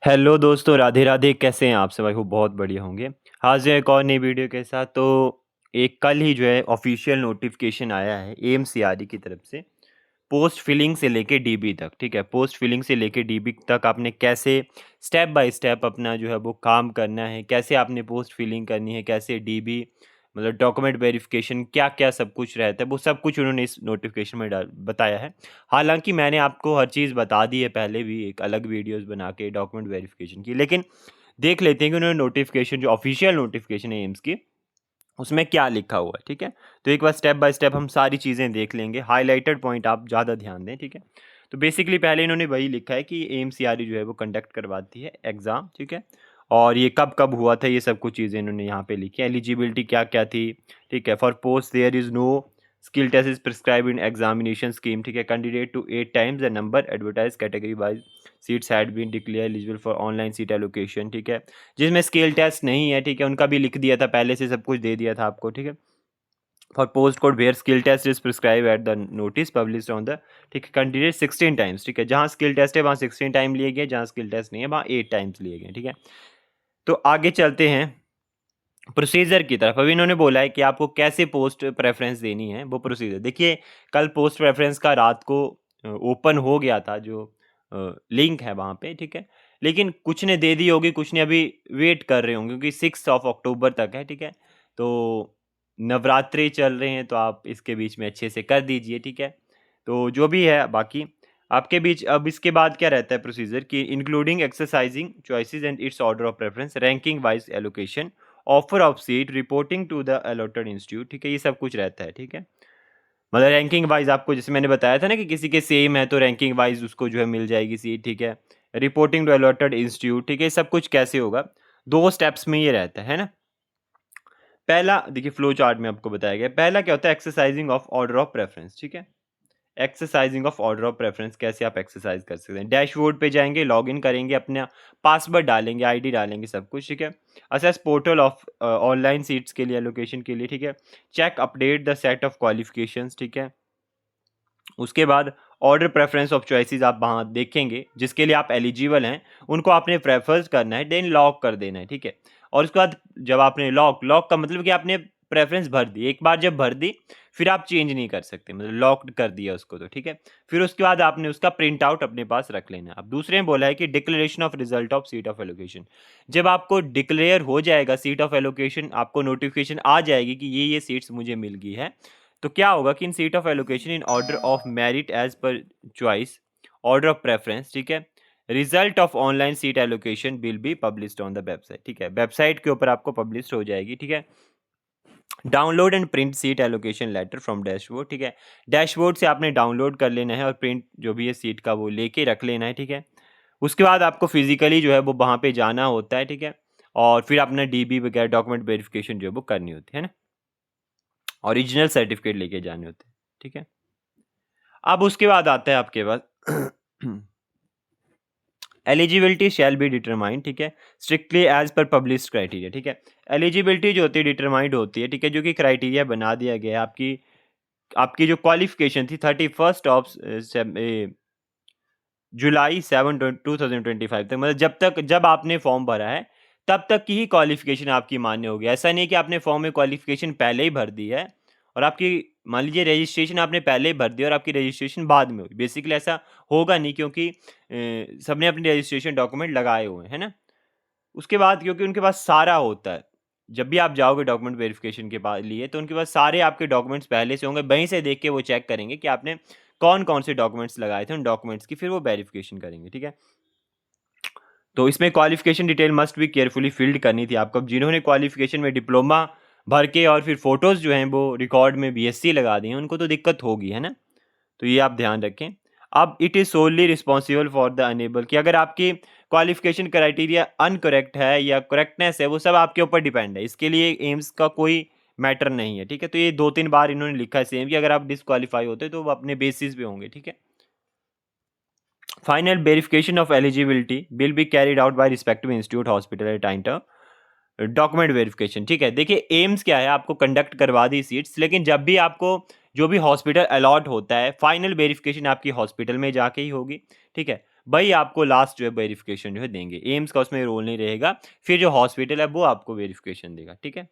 Hello दोस्तों, राधे राधे। कैसे हैं आप सब? आई होप बहुत बढ़िया होंगे। हाजिर है एक और नई वीडियो के साथ। तो एक कल ही जो है ऑफिशियल नोटिफिकेशन आया है एएमसीआरई की तरफ से, पोस्ट फिलिंग से लेके डीबी तक। ठीक है, पोस्ट फिलिंग से लेके डीबी तक आपने कैसे स्टेप बाय स्टेप अपना जो है वो काम करना है, कैसे आपने पोस्ट फिलिंग करनी है, कैसे डीबी मतलब डॉक्यूमेंट वेरिफिकेशन, क्या क्या सब कुछ रहता है, वो सब कुछ उन्होंने इस नोटिफिकेशन में बताया है। हालांकि मैंने आपको हर चीज़ बता दी है पहले भी, एक अलग वीडियोस बना के डॉक्यूमेंट वेरिफिकेशन की। लेकिन देख लेते हैं कि उन्होंने नोटिफिकेशन, जो ऑफिशियल नोटिफिकेशन है एम्स की, उसमें क्या लिखा हुआ है। ठीक है, तो एक बार स्टेप बाय स्टेप हम सारी चीज़ें देख लेंगे। हाईलाइटेड पॉइंट आप ज़्यादा ध्यान दें। ठीक है, तो बेसिकली पहले इन्होंने वही लिखा है कि एएमसीआरई जो है वो कंडक्ट करवाती है एग्ज़ाम। ठीक है, और ये कब कब हुआ था, ये सब कुछ चीज़ें इन्होंने यहाँ पे लिखी है। एलिजिबिलिटी क्या क्या थी। ठीक है, for post there is no skill test is prescribe in examination scheme. ठीक है, candidate to 8 times the number advertise category wise seats had been declare eligible for online seat allocation. ठीक है, जिसमें स्केल टेस्ट नहीं है, ठीक है, उनका भी लिख दिया था पहले से, सब कुछ दे दिया था आपको। ठीक है, for post code where skill test is prescribe at the notice publish on the, ठीक है, कैंडिडेट 16 times। ठीक है, जहाँ स्किल टेस्ट है वहाँ 16 टाइम लिए गए, जहाँ स्किल टेस्ट नहीं है वहाँ 8 times लिए गए। ठीक है, तो आगे चलते हैं प्रोसीजर की तरफ। अभी इन्होंने बोला है कि आपको कैसे पोस्ट प्रेफरेंस देनी है, वो प्रोसीजर देखिए। कल पोस्ट प्रेफरेंस का रात को ओपन हो गया था जो लिंक है वहाँ पे। ठीक है, लेकिन कुछ ने दे दी होगी, कुछ ने अभी वेट कर रहे होंगे, क्योंकि 6 अक्टूबर तक है। ठीक है, तो नवरात्रि चल रहे हैं, तो आप इसके बीच में अच्छे से कर दीजिए। ठीक है, तो जो भी है बाकी आपके बीच। अब इसके बाद क्या रहता है प्रोसीजर कि including exercising choices and its order of preference, ranking wise allocation, offer of seat, reporting to the allotted institute. ठीक है, ये सब कुछ रहता है। ठीक है, मतलब रैंकिंग वाइज आपको, जैसे मैंने बताया था ना कि किसी के सेम है तो रैंकिंग वाइज उसको जो है मिल जाएगी सीट। ठीक है, रिपोर्टिंग टू अलॉटेड इंस्टीट्यूट। ठीक है, ये सब कुछ कैसे होगा, 2 स्टेप्स में ये रहता है ना। पहला देखिए, फ्लो चार्ट में आपको बताया गया, पहला क्या होता है, exercising of order of preference. ठीक है, exercising of order of preference कैसे आप एक्सरसाइज कर सकते हैं। डैशबोर्ड पे जाएंगे, लॉगिन करेंगे, अपना पासवर्ड डालेंगे, आईडी डालेंगे, सब कुछ। ठीक है, access portal of online seats के लिए, एलोकेशन के लिए। ठीक है, check update the set of qualifications. ठीक है, उसके बाद ऑर्डर प्रेफरेंस ऑफ चॉइसेस आप वहाँ देखेंगे, जिसके लिए आप एलिजिबल हैं उनको आपने प्रेफर करना है, देन लॉक कर देना है। ठीक है, और उसके बाद जब आपने लॉक लॉक का मतलब कि आपने प्रेफरेंस भर दी, एक बार जब भर दी फिर आप चेंज नहीं कर सकते, मतलब लॉक्ड कर दिया उसको तो। ठीक है, फिर उसके बाद आपने उसका प्रिंट आउट अपने पास रख लेना है। अब दूसरे में बोला है कि declaration of result of seat of allocation. जब आपको डिक्लेयर हो जाएगा सीट ऑफ एलोकेशन, आपको नोटिफिकेशन आ जाएगी कि ये सीट्स मुझे मिल गई है, तो क्या होगा कि in seat of allocation in order of merit as per choice, order of preference. ठीक है, result of online seat allocation will be published on the website. ठीक है, वेबसाइट के ऊपर आपको पब्लिश हो जाएगी। ठीक है, download and print seat allocation letter from dashboard. ठीक है, डैशबोर्ड से आपने डाउनलोड कर लेना है और प्रिंट जो भी है सीट का वो लेके रख लेना है। ठीक है, उसके बाद आपको फिजिकली जो है वो वहाँ पे जाना होता है। ठीक है, और फिर अपना डीबी वगैरह डॉक्यूमेंट वेरिफिकेशन जो है वो करनी होती है ना, ओरिजिनल सर्टिफिकेट लेके जाने होते हैं। ठीक है, अब उसके बाद आता है आपके पास एलिजिबिलिटी शैल बी डिटरमाइंड। ठीक है, strictly as per publish criteria. ठीक है, एलिजिबिलिटी जो होती है डिटरमाइंड होती है। ठीक है, जो कि क्राइटेरिया बना दिया गया है आपकी, आपकी जो क्वालिफिकेशन थी 31 ऑफ जुलाई 7 2025 तक, मतलब जब तक जब आपने फॉर्म भरा है तब तक की ही क्वालिफिकेशन आपकी मान्य होगी। ऐसा नहीं कि आपने फॉर्म में क्वालिफिकेशन पहले ही भर दी है और आपकी, मान लीजिए रजिस्ट्रेशन आपने पहले ही भर दिया और आपकी रजिस्ट्रेशन बाद में हुई। बेसिकली ऐसा होगा नहीं, क्योंकि सबने अपने रजिस्ट्रेशन डॉक्यूमेंट लगाए हुए हैं ना। उसके बाद क्योंकि उनके पास सारा होता है, जब भी आप जाओगे डॉक्यूमेंट वेरिफिकेशन के लिए तो उनके पास सारे आपके डॉक्यूमेंट्स पहले से होंगे, वहीं से देख के वो चेक करेंगे कि आपने कौन कौन से डॉक्यूमेंट्स लगाए थे, उन डॉक्यूमेंट्स की फिर वो वेरिफिकेशन करेंगे। ठीक है, तो इसमें क्वालिफिकेशन डिटेल मस्ट भी केयरफुली फिल्ड करनी थी आपको। अब जिन्होंने क्वालिफिकेशन में डिप्लोमा भर के और फिर फोटोज़ जो हैं वो रिकॉर्ड में बीएससी लगा दी हैं, उनको तो दिक्कत होगी, है ना, तो ये आप ध्यान रखें। अब it is solely responsible for the unable, कि अगर आपकी क्वालिफिकेशन क्राइटेरिया अनकरेक्ट है या करेक्टनेस है, वो सब आपके ऊपर डिपेंड है, इसके लिए एम्स का कोई मैटर नहीं है। ठीक है, तो ये 2-3 बार इन्होंने लिखा है सेम कि अगर आप डिसक्वालीफाई होते तो वो अपने बेसिस पे होंगे। ठीक है, final verification of eligibility will be carried out by respective institute hospital at time document verification. ठीक है, देखिए एम्स क्या है, आपको कंडक्ट करवा दी सीट्स, लेकिन जब भी आपको जो भी हॉस्पिटल अलॉट होता है, फाइनल वेरिफिकेशन आपकी हॉस्पिटल में जाके ही होगी। ठीक है, भाई आपको लास्ट जो है वेरिफिकेशन जो है देंगे। एम्स का उसमें रोल नहीं रहेगा, फिर जो हॉस्पिटल है वो आपको वेरिफिकेशन देगा, ठीक है।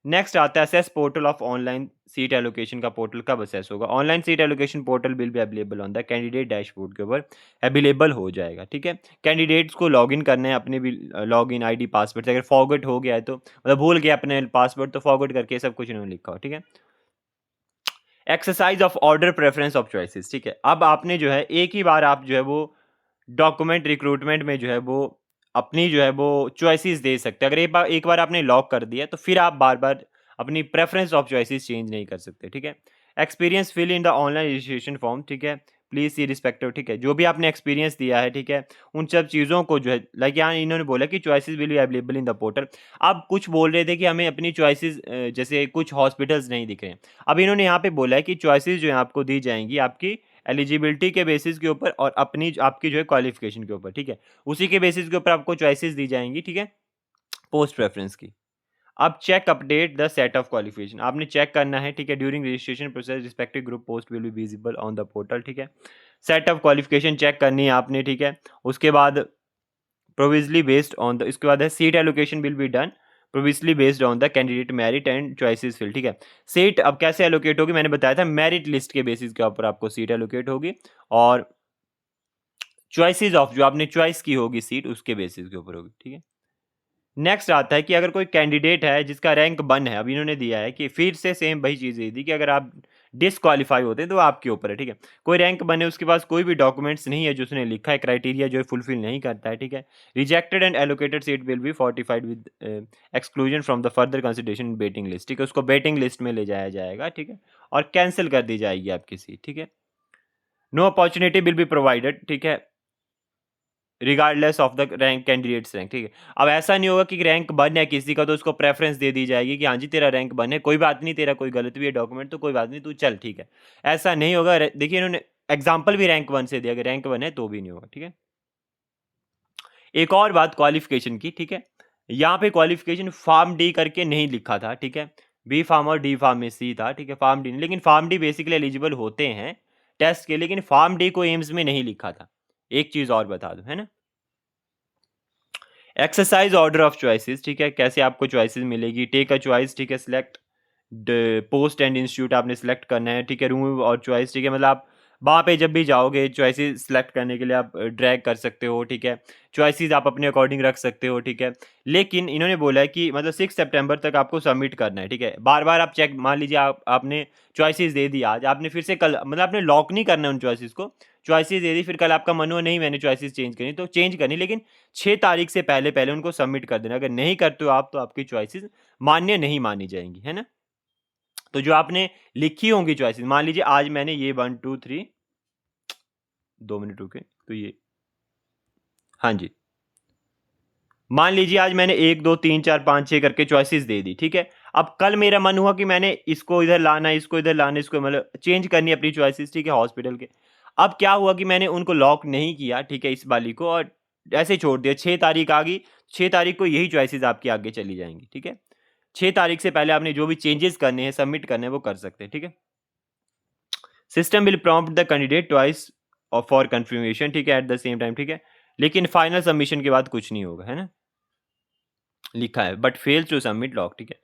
नेक्स्ट आता है access portal of online seat allocation का पोर्टल कब असेस होगा। Online seat allocation portal will be available on the candidate dashboard के ऊपर अवेलेबल हो जाएगा, ठीक है। कैंडिडेट्स को लॉगिन करना है अपने भी लॉगिन आईडी पासवर्ड से, अगर फॉरगेट हो गया है तो मतलब भूल गया अपने पासवर्ड तो फॉरगेट करके सब कुछ इन्होंने लिखा हो, ठीक है। Exercise of order preference of choices, ठीक है। अब आपने जो है एक ही बार आप जो है वो डॉक्यूमेंट रिक्रूटमेंट में जो है वो अपनी जो है वो चॉइसेस दे सकते हैं। अगर एक बार आपने लॉक कर दिया तो फिर आप बार बार अपनी प्रेफरेंस ऑफ चॉइसेस चेंज नहीं कर सकते, ठीक है। Experience fill in the online registration form, ठीक है। प्लीज सी रिस्पेक्टिव, ठीक है। जो भी आपने एक्सपीरियंस दिया है, ठीक है, उन सब चीज़ों को जो है लाइक यहाँ इन्होंने बोला कि choices will be available in the portal. अब कुछ बोल रहे थे कि हमें अपनी चॉइसेस जैसे कुछ हॉस्पिटल्स नहीं दिख रहे हैं। अब इन्होंने यहाँ पे बोला है कि चॉइसेस जो है आपको दी जाएंगी आपकी एलिजिबिलिटी के बेसिस के ऊपर और अपनी आपकी जो है क्वालिफिकेशन के ऊपर, ठीक है। उसी के बेसिस के ऊपर आपको चॉइसेस दी जाएंगी, ठीक है, पोस्ट प्रेफरेंस की। अब check update the set of qualification, आपने चेक करना है, ठीक है। During registration process respective group post will be visible on the portal, ठीक है। सेट ऑफ क्वालिफिकेशन चेक करनी है आपने, ठीक है। उसके बाद प्रोविजनली बेस्ड ऑन द, इसके बाद है seat allocation will be done provisionally based on the candidate merit and choices fill, ठीक है। सीट अब कैसे एलोकेट होगी, मैंने बताया था मेरिट लिस्ट के बेसिस के ऊपर आपको सीट एलोकेट होगी और चॉइसेस ऑफ जो आपने चॉइस की होगी सीट उसके बेसिस के ऊपर होगी, ठीक है। नेक्स्ट आता है कि अगर कोई कैंडिडेट है जिसका रैंक 1 है, अब इन्होंने दिया है कि फिर से सेम वही चीज़ दी कि अगर आप डिसक्वालीफाई होते हैं तो आपके ऊपर है, ठीक है। कोई रैंक 1 है, उसके पास कोई भी डॉक्यूमेंट्स नहीं है जो उसने लिखा है, क्राइटेरिया जो है फुलफिल नहीं करता है, ठीक है। Rejected and allocated seat will be fortified with exclusion from the further consideration waiting list, ठीक है। उसको वेटिंग लिस्ट में ले जाया जाएगा, ठीक है, और कैंसिल कर दी जाएगी आपकी सीट, ठीक है। No opportunity will be provided, ठीक है, regardless of the rank candidates rank, ठीक है। अब ऐसा नहीं होगा कि रैंक 1 है किसी का तो उसको प्रेफरेंस दे दी जाएगी कि हाँ जी तेरा रैंक 1 है, कोई बात नहीं, तेरा कोई गलत भी है डॉक्यूमेंट तो कोई बात नहीं, तू चल, ठीक है। ऐसा नहीं होगा। देखिए इन्होंने एग्जाम्पल भी रैंक 1 से दिया, अगर रैंक 1 है तो भी नहीं होगा, ठीक है। एक और बात क्वालिफिकेशन की, ठीक है। यहाँ पे क्वालिफिकेशन फार्म डी करके नहीं लिखा था, ठीक है। बी फार्म और डी फार्म में सी था, ठीक है, फार्म डी नहीं। लेकिन फार्म डी बेसिकली एलिजिबल होते हैं टेस्ट के, लेकिन फार्म डी को एम्स में नहीं लिखा था। एक चीज और बता दो, है ना। एक्सरसाइज ऑर्डर ऑफ चॉइसेस, ठीक है, कैसे आपको चॉइसेस मिलेगी। टेक अ चॉइस, ठीक है, सिलेक्ट पोस्ट एंड इंस्टीट्यूट आपने सेलेक्ट करना है, ठीक है। रिमूव और चॉइस, ठीक है, मतलब आप वहाँ पे जब भी जाओगे चॉइसेस सेलेक्ट करने के लिए आप ड्रैग कर सकते हो, ठीक है। चॉइसेस आप अपने अकॉर्डिंग रख सकते हो, ठीक है। लेकिन इन्होंने बोला है कि मतलब 6 सितंबर तक आपको सबमिट करना है, ठीक है। बार बार आप चेक, मान लीजिए आपने चॉइसेस दे दी आज, आपने फिर से कल, मतलब आपने लॉक नहीं करना उन चॉइसेस को, चॉइसेस दे दी, फिर कल आपका मन हुआ नहीं मैंने चॉइसेस चेंज करनी तो चेंज करनी, लेकिन 6 तारीख से पहले पहले उनको सबमिट कर देना। अगर नहीं करते हो आप तो आपकी चॉइसेस मान्य नहीं मानी जाएंगी, है ना। तो जो आपने लिखी होंगी चॉइसेस, मान लीजिए आज मैंने ये 1 2 3, 2 मिनट रुके तो ये, हाँ जी, मान लीजिए आज मैंने 1 2 3 4 5 6 करके चॉइसेस दे दी, ठीक है। अब कल मेरा मन हुआ कि मैंने इसको इधर लाना, इसको इधर लाना, इसको मतलब चेंज करनी अपनी चॉइसेस, ठीक है, हॉस्पिटल के। अब क्या हुआ कि मैंने उनको लॉक नहीं किया, ठीक है, इस वाली को, और ऐसे ही छोड़ दिया। 6 तारीख आ गई, 6 तारीख को यही चॉइसेस आपकी आगे चली जाएंगी, ठीक है। 6 तारीख से पहले आपने जो भी चेंजेस करने हैं सबमिट करने हैं वो कर सकते हैं, ठीक है। System will prompt the candidate twice for confirmation, ठीक है, एट द सेम टाइम, ठीक है। लेकिन फाइनल सबमिशन के बाद कुछ नहीं होगा, है ना, लिखा है but fails to submit lock, ठीक है।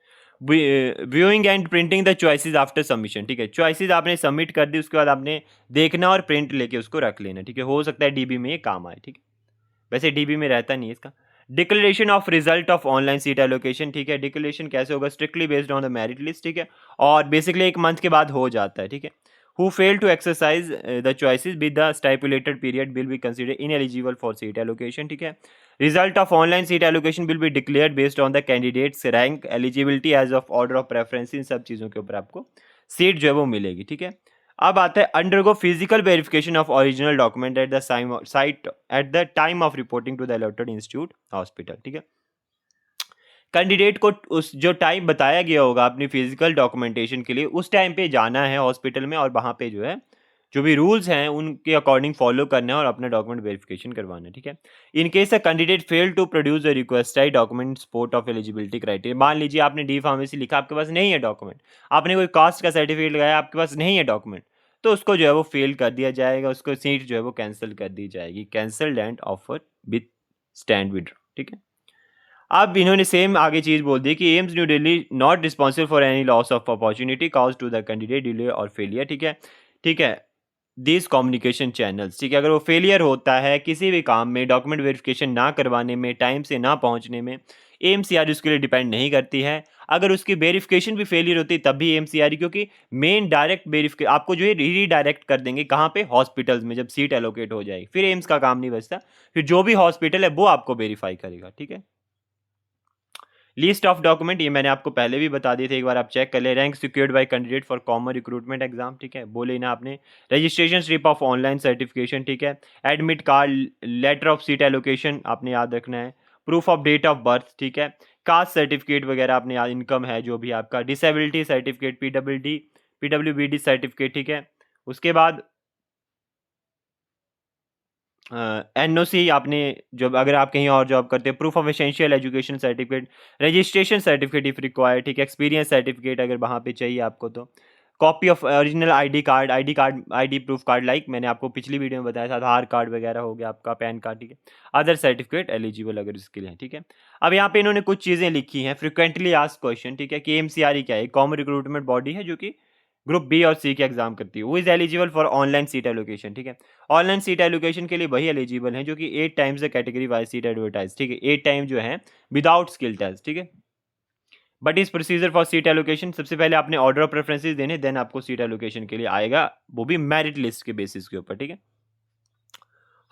Viewing and printing the choices after submission, ठीक है। चॉइसेस आपने सबमिट कर दी, उसके बाद आपने देखना और प्रिंट लेके उसको रख लेना, ठीक है। हो सकता है डीबी में ये काम आए, ठीक है, वैसे डीबी में रहता नहीं है इसका। Declaration of result of online seat allocation, ठीक है। डिक्लेरेशन कैसे होगा, strictly based on the merit list, ठीक है, और बेसिकली 1 मंथ के बाद हो जाता है, ठीक है। Who fail to exercise the choices with the stipulated period will be considered ineligible for seat allocation, ठीक है। Result of online seat allocation will be declared based on the candidates rank eligibility as of order of preference, इन सब चीज़ों के ऊपर आपको seat जो है वो मिलेगी, ठीक है। अब आता है undergo physical verification of original document at the site at the time of reporting to the allotted institute hospital, ठीक है। कैंडिडेट को उस जो टाइम बताया गया होगा अपनी फिजिकल डॉक्यूमेंटेशन के लिए उस टाइम पे जाना है हॉस्पिटल में, और वहाँ पे जो है जो भी रूल्स हैं उनके अकॉर्डिंग फॉलो करना है और अपना डॉक्यूमेंट वेरिफिकेशन करवाना है, ठीक है। In case a candidate fail to produce the requested document support of eligibility criteria, मान लीजिए आपने डी फार्मेसी लिखा, आपके पास नहीं है डॉक्यूमेंट, आपने कोई कास्ट का सर्टिफिकेट लगाया, आपके पास नहीं है डॉक्यूमेंट, तो उसको जो है वो फेल कर दिया जाएगा, उसको सीट जो है वो कैंसिल कर दी जाएगी। Cancelled and offer with stand withdraw, ठीक है। अब इन्होंने सेम आगे चीज बोल दी कि AIIMS New Delhi not responsible for any loss of opportunity cause to the candidate delay और फेलियर, ठीक है। ठीक है, दिस कम्युनिकेशन चैनल्स, ठीक है, अगर वो फेलियर होता है किसी भी काम में, डॉक्यूमेंट वेरिफिकेशन ना करवाने में, टाइम से ना पहुंचने में, एमसीआर उसके लिए डिपेंड नहीं करती है। अगर उसकी वेरिफिकेशन भी फेलियर होती है तब भी एमसीआर, क्योंकि मेन डायरेक्ट वेरिफिकेशन आपको जो है रीडायरेक्ट कर देंगे कहाँ पे, हॉस्पिटल्स में, जब सीट एलोकेट हो जाएगी फिर एम्स का काम नहीं बचता, फिर जो भी हॉस्पिटल है वो आपको वेरीफाई करेगा, ठीक है। लिस्ट ऑफ डॉक्यूमेंट ये मैंने आपको पहले भी बता दिए थे, एक बार आप चेक कर ले। Rank secured by candidate for common recruitment exam, ठीक है, बोले ना आपने। Registration slip of online certification, ठीक है। Admit card, letter of seat allocation आपने याद रखना है। Proof of date of birth, ठीक है। कास्ट सर्टिफिकेट वगैरह आपने याद, इनकम है जो भी आपका, डिसेबिलिटी सर्टिफिकेट, पीडब्ल्यूबीडी सर्टिफिकेट, ठीक है। उसके बाद एनओसी आपने, जब अगर आप कहीं और जॉब करते हैं, proof of essential education certificate, registration certificate if required, ठीक है, एक्सपीरियंस सर्टिफिकेट अगर वहाँ पे चाहिए आपको तो, copy of original ID proof card, like मैंने आपको पिछली वीडियो में बताया था, आधार कार्ड वगैरह हो गया आपका, पैन कार्ड, ठीक है। अदर सर्टिफिकेट एलिजिबल अगर इसके लिए, ठीक है। अब यहाँ पे इन्होंने कुछ चीज़ें लिखी हैं, फ्रिक्वेंटली आस्क्ड क्वेश्चन, ठीक है, कि एमसीआर क्या है, कॉमन रिक्रूटमेंट बॉडी है जो कि ग्रुप बी और सी के एग्जाम करती है। वो is eligible for online seat allocation, ठीक है। ऑनलाइन सीट एलोकेशन के लिए वही एलिजिबल हैं जो कि 8 times the category wise seat advertise, ठीक है, 8 टाइम जो है विदाउट स्किल टेस्ट, ठीक है। बट इस प्रोसीजर फॉर सीट एलोकेशन, सबसे पहले आपने ऑर्डर ऑफ प्रेफरेंसेस देने, देन आपको सीट एलोकेशन के लिए आएगा, वो भी मेरिट लिस्ट के बेसिस के ऊपर, ठीक है।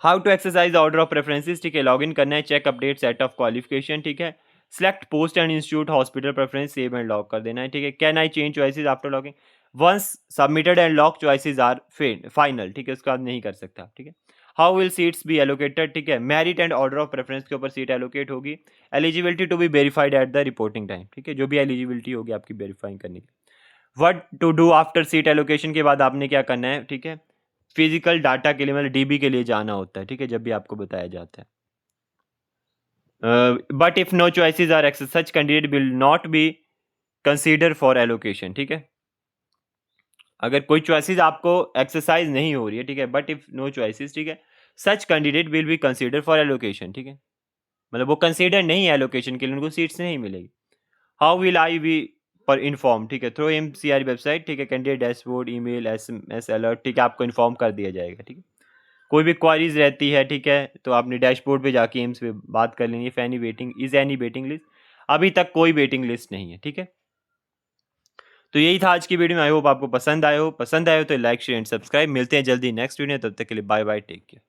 How to exercise order of preferences, ठीक है, लॉग इन करना है, check update set of qualification, ठीक है। Select post and institute hospital preference, save and lock कर देना है, ठीक है। Can I change choices after logging, once submitted and lock choices are final, ठीक है, उसके बाद नहीं कर सकता, ठीक है। How will seats be allocated, ठीक है, merit and order of preference के ऊपर सीट एलोकेट होगी। Eligibility to be verified at the reporting time, ठीक है, जो भी एलिजिबिलिटी होगी आपकी वेरीफाइंग करने की। What to do after seat allocation के बाद आपने क्या करना है, ठीक है। फिजिकल डाटा के लिए, मतलब डीबी के लिए जाना होता है, ठीक है, जब भी आपको बताया जाता है। But if no choices are access, such candidate will not be consider for allocation, ठीक है। अगर कोई चॉइसेस आपको एक्सरसाइज नहीं हो रही है, ठीक है, बट इफ नो चॉइसेस, ठीक है, सच candidate will be consider for allocation, ठीक है, मतलब वो कंसीडर नहीं है एलोकेशन के लिए, उनको सीट्स नहीं मिलेगी। हाउ विल आई बी पर इन्फॉर्म, ठीक है, थ्रू एमसीआर वेबसाइट, ठीक है, candidate dashboard, email, SMS alert, ठीक है, आपको इन्फॉर्म कर दिया जाएगा, ठीक है। कोई भी क्वारीज रहती है, ठीक है, तो आपने डैशबोर्ड पे जाके एम्स पे बात कर लेनी है। Any waiting is any waiting list, अभी तक कोई वेटिंग लिस्ट नहीं है, ठीक है। तो यही था आज की वीडियो में, आई होप आपको पसंद आए हो तो लाइक शेयर एंड सब्सक्राइब। मिलते हैं जल्दी नेक्स्ट वीडियो, तब तक के लिए बाय बाय, टेक केयर।